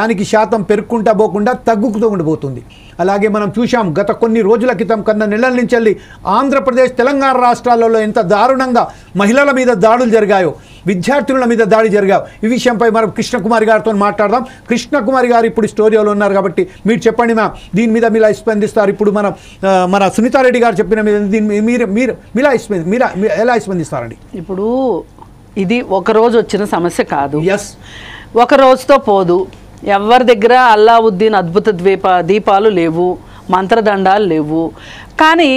దానికి శాతం పెరుక్కుంటా పోకుండా తగ్గుతూ ఉండిపోతుంది. అలాగే మనం చూశాం గత కొన్ని రోజుల క్రితం కన్నా నెలల నుంచి ఆంధ్రప్రదేశ్ తెలంగాణ రాష్ట్రాలలో ఎంత దారుణంగా మహిళల మీద దాడులు జరిగాయో, విద్యార్థుల మీద దాడి జరిగాయో. ఈ విషయంపై మనం కృష్ణకుమారి గారితో మాట్లాడదాం. కృష్ణకుమారి గారు ఇప్పుడు స్టూడియోలో ఉన్నారు కాబట్టి మీరు చెప్పండి మ్యామ్, దీని మీద మీరు స్పందిస్తారు. ఇప్పుడు మన సునీతారెడ్డి గారు చెప్పిన మీద దీన్ని మీరు ఎలా స్పందిస్తారండి? ఇప్పుడు ఇది ఒక రోజు వచ్చిన సమస్య కాదు, ఎస్, ఒక రోజుతో పోదు. ఎవరి దగ్గర అల్లావుద్దీన్ అద్భుత దీపాలు లేవు, మంత్రదండాలు లేవు. కానీ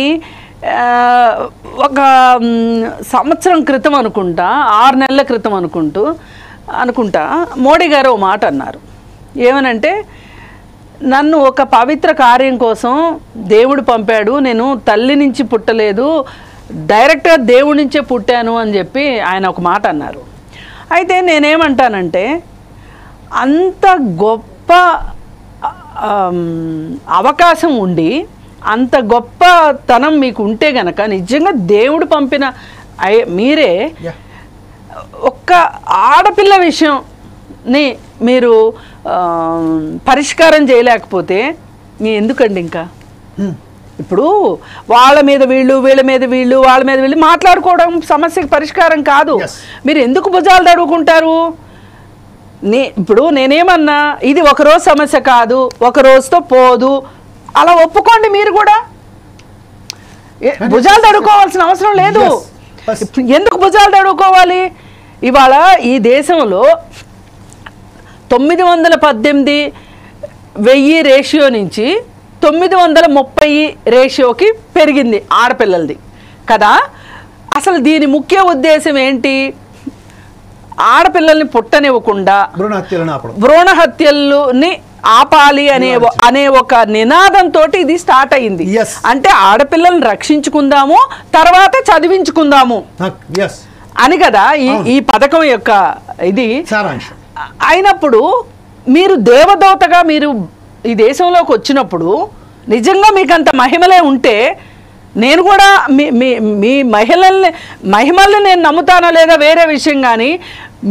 ఒక సంవత్సరం క్రితం అనుకుంటా, 6 నెలల క్రితం అనుకుంటా మోడీ గారు ఓ మాట అన్నారు. ఏమనంటే, నన్ను ఒక పవిత్ర కార్యం కోసం దేవుడు పంపాడు, నేను తల్లి నుంచి పుట్టలేదు, డైరెక్ట్గా దేవుడి నుంచే పుట్టాను అని చెప్పి ఆయన ఒక మాట అన్నారు. అయితే నేనేమంటానంటే, అంత గొప్ప అవకాశం ఉండి అంత గొప్పతనం మీకు ఉంటే గనక నిజంగా దేవుడు పంపిన మీరే ఒక్క ఆడపిల్ల విషయంని మీరు పరిష్కారం చేయలేకపోతే మీ ఎందుకండి? ఇంకా ఇప్పుడు వాళ్ళ మీద వీళ్ళు, వీళ్ళ మీద వీళ్ళు, వాళ్ళ మీద వీళ్ళు మాట్లాడుకోవడం సమస్యకి పరిష్కారం కాదు. మీరు ఎందుకు భుజాలు తడువుకుంటారు? ఇప్పుడు నేనేమన్నా, ఇది ఒకరోజు సమస్య కాదు, ఒక రోజుతో పోదు, అలా ఒప్పుకోండి. మీరు కూడా భుజాలు తడుకోవాల్సిన అవసరం లేదు. ఎందుకు భుజాలు తడుకోవాలి? ఇవాళ ఈ దేశంలో 918,1000 రేషియో నుంచి 930 రేషియోకి పెరిగింది ఆడపిల్లలది కదా. అసలు దీని ముఖ్య ఉద్దేశం ఏంటి? ఆడపిల్లల్ని పుట్టనివ్వకుండా భ్రూణ హత్యల్ని ఆపాలి అనే ఒక నినాదంతో ఇది స్టార్ట్ అయింది. అంటే ఆడపిల్లల్ని రక్షించుకుందాము, తర్వాత చదివించుకుందాము అని కదా ఈ పథకం యొక్క ఇది అయినప్పుడు, మీరు దేవదూతగా మీరు ఈ దేశంలోకి వచ్చినప్పుడు నిజంగా మీకు అంత మహిమలే ఉంటే, నేను కూడా మీ మహిమల్ని నేను నమ్ముతానో లేదా వేరే విషయం, కానీ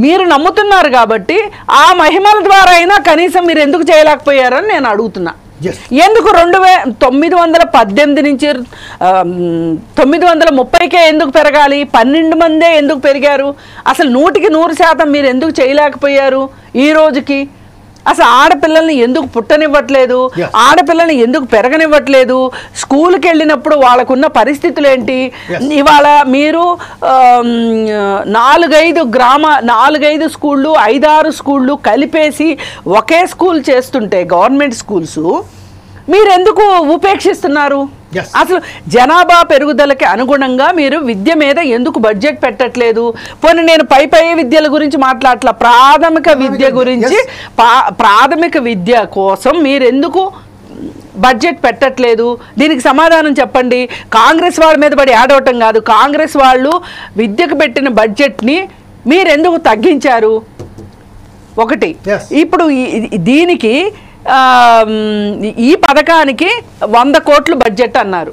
మీరు నమ్ముతున్నారు కాబట్టి ఆ మహిమల ద్వారా అయినా కనీసం మీరు ఎందుకు చేయలేకపోయారని నేను అడుగుతున్నా. ఎందుకు 918 నుంచి 930కే ఎందుకు పెరగాలి? 12 మందే ఎందుకు పెరిగారు? అసలు 100% మీరు ఎందుకు చేయలేకపోయారు ఈ రోజుకి? అసలు ఆడపిల్లల్ని ఎందుకు పుట్టనివ్వట్లేదు? ఆడపిల్లల్ని ఎందుకు పెరగనివ్వట్లేదు? స్కూల్కి వెళ్ళినప్పుడు వాళ్ళకున్న పరిస్థితులు ఏంటి? ఇవాళ మీరు 4-5 స్కూళ్ళు, 5-6 స్కూళ్ళు కలిపేసి ఒకే స్కూల్ చేస్తుంటే, గవర్నమెంట్ స్కూల్స్, మీరెందుకు ఉపేక్షిస్తున్నారు? అసలు జనాభా పెరుగుదలకి అనుగుణంగా మీరు విద్య మీద ఎందుకు బడ్జెట్ పెట్టట్లేదు? పోనీ నేను పై విద్యల గురించి మాట్లాడట్లా, ప్రాథమిక విద్య గురించి, ప్రాథమిక విద్య కోసం మీరెందుకు బడ్జెట్ పెట్టట్లేదు? దీనికి సమాధానం చెప్పండి. కాంగ్రెస్ వాళ్ళ మీద పడి ఆడవటం కాదు, కాంగ్రెస్ వాళ్ళు విద్యకు పెట్టిన బడ్జెట్ని మీరెందుకు తగ్గించారు? ఒకటి. ఇప్పుడు దీనికి ఈ పథకానికి 100 కోట్లు బడ్జెట్ అన్నారు.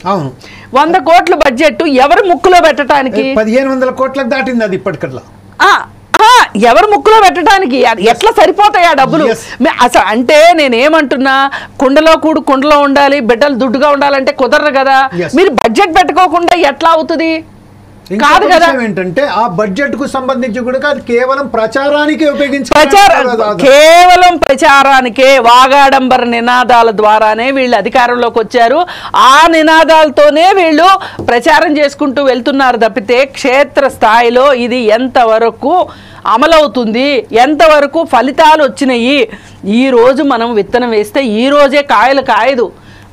100 కోట్ల బడ్జెట్ ఎవరు ముక్కులో పెట్టడానికి? 1500 కోట్లకు దాటింది అది ఇప్పటికల్లా. ఎవరు ముక్కులో పెట్టడానికి ఎట్లా సరిపోతాయి ఆ డబ్బులు? అసలు అంటే నేనేమంటున్నా, కుండలో ఉండాలి, బిడ్డలు దుడ్డుగా ఉండాలంటే కుదరదు కదా. మీరు బడ్జెట్ పెట్టుకోకుండా ఎట్లా అవుతుంది? కాదు కదా. ఏంటంటే ఆ బడ్జెట్ కు సంబంధించి కూడా కేవలం ప్రచారానికి కేవలం ప్రచారానికే, వాగాడంబర నినాదాల ద్వారానే వీళ్ళు అధికారంలోకి వచ్చారు. ఆ నినాదాలతోనే వీళ్ళు ప్రచారం చేసుకుంటూ వెళ్తున్నారు తప్పితే, క్షేత్ర స్థాయిలో ఇది ఎంతవరకు అమలవుతుంది, ఎంతవరకు ఫలితాలు వచ్చినాయి? ఈరోజు మనం విత్తనం వేస్తే ఈరోజే కాయదు,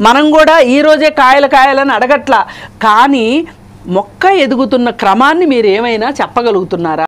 మనం కూడా ఈరోజే కాయాలని అడగట్లా. కానీ మొక్క ఎదుగుతున్న క్రమాన్ని మీరు ఏమైనా చెప్పగలుగుతున్నారా?